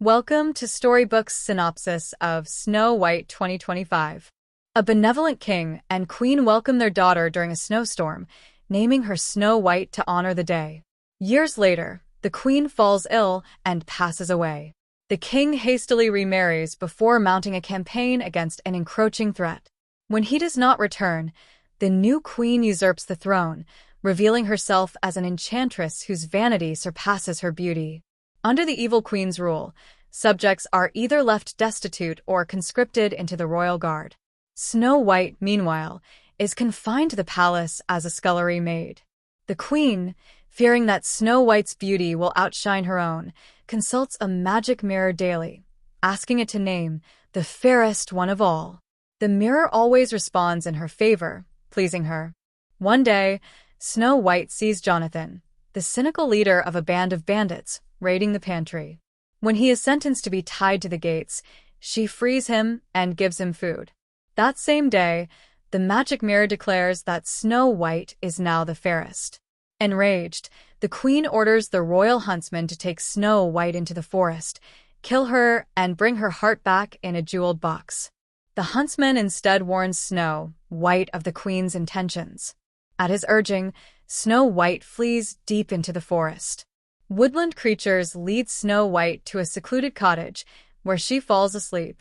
Welcome to Storybook's synopsis of Snow White 2025. A benevolent king and queen welcome their daughter during a snowstorm, naming her Snow White to honor the day. Years later, the queen falls ill and passes away. The king hastily remarries before mounting a campaign against an encroaching threat. When he does not return, the new queen usurps the throne, revealing herself as an enchantress whose vanity surpasses her beauty. Under the evil queen's rule, subjects are either left destitute or conscripted into the royal guard. Snow White, meanwhile, is confined to the palace as a scullery maid. The queen, fearing that Snow White's beauty will outshine her own, consults a magic mirror daily, asking it to name the fairest one of all. The mirror always responds in her favor, pleasing her. One day, Snow White sees Jonathan, the cynical leader of a band of bandits, raiding the pantry. When he is sentenced to be tied to the gates, she frees him and gives him food. That same day, the magic mirror declares that Snow White is now the fairest. Enraged, the queen orders the royal huntsman to take Snow White into the forest, kill her, and bring her heart back in a jeweled box. The huntsman instead warns Snow White of the queen's intentions. At his urging, Snow White flees deep into the forest. Woodland creatures lead Snow White to a secluded cottage, where she falls asleep.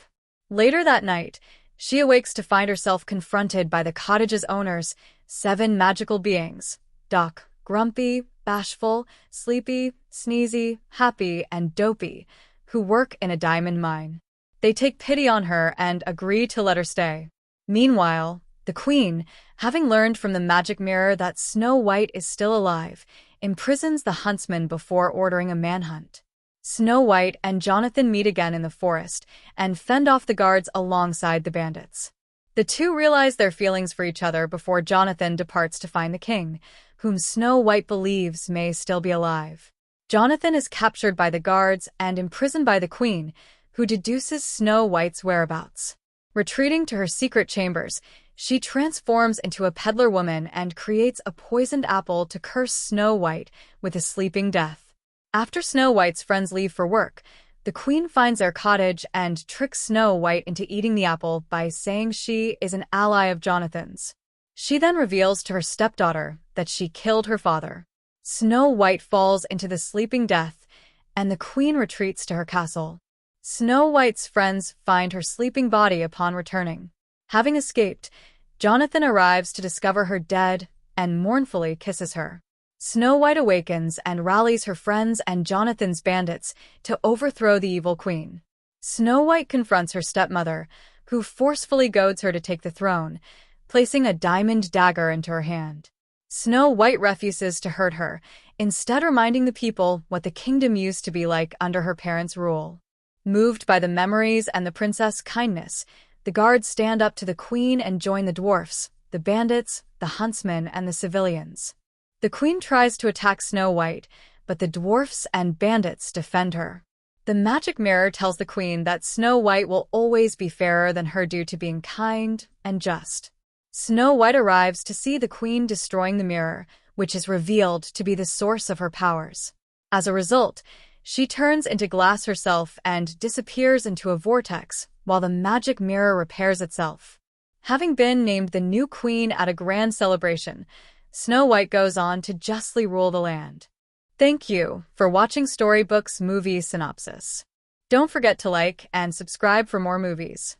Later that night, she awakes to find herself confronted by the cottage's owners, 7 magical beings: Duck, Grumpy, Bashful, Sleepy, Sneezy, Happy, and Dopey, who work in a diamond mine. They take pity on her and agree to let her stay. Meanwhile, the queen, having learned from the magic mirror that Snow White is still alive, imprisons the huntsman before ordering a manhunt. Snow White and Jonathan meet again in the forest and fend off the guards alongside the bandits. The two realize their feelings for each other before Jonathan departs to find the king, whom Snow White believes may still be alive. Jonathan is captured by the guards and imprisoned by the queen, who deduces Snow White's whereabouts. Retreating to her secret chambers, she transforms into a peddler woman and creates a poisoned apple to curse Snow White with a sleeping death. After Snow White's friends leave for work, the queen finds their cottage and tricks Snow White into eating the apple by saying she is an ally of Jonathan's. She then reveals to her stepdaughter that she killed her father. Snow White falls into the sleeping death, and the queen retreats to her castle. Snow White's friends find her sleeping body upon returning. Having escaped, Jonathan arrives to discover her dead and mournfully kisses her. Snow White awakens and rallies her friends and Jonathan's bandits to overthrow the evil queen. Snow White confronts her stepmother, who forcefully goads her to take the throne, placing a diamond dagger into her hand. Snow White refuses to hurt her, instead reminding the people what the kingdom used to be like under her parents' rule. Moved by the memories and the princess' kindness, the guards stand up to the queen and join the dwarfs, the bandits, the huntsmen, and the civilians. The queen tries to attack Snow White, but the dwarfs and bandits defend her. The magic mirror tells the queen that Snow White will always be fairer than her due to being kind and just. Snow White arrives to see the queen destroying the mirror, which is revealed to be the source of her powers. As a result, she turns into glass herself and disappears into a vortex, while the magic mirror repairs itself. Having been named the new queen at a grand celebration, Snow White goes on to justly rule the land. Thank you for watching Storybook's movie synopsis. Don't forget to like and subscribe for more movies.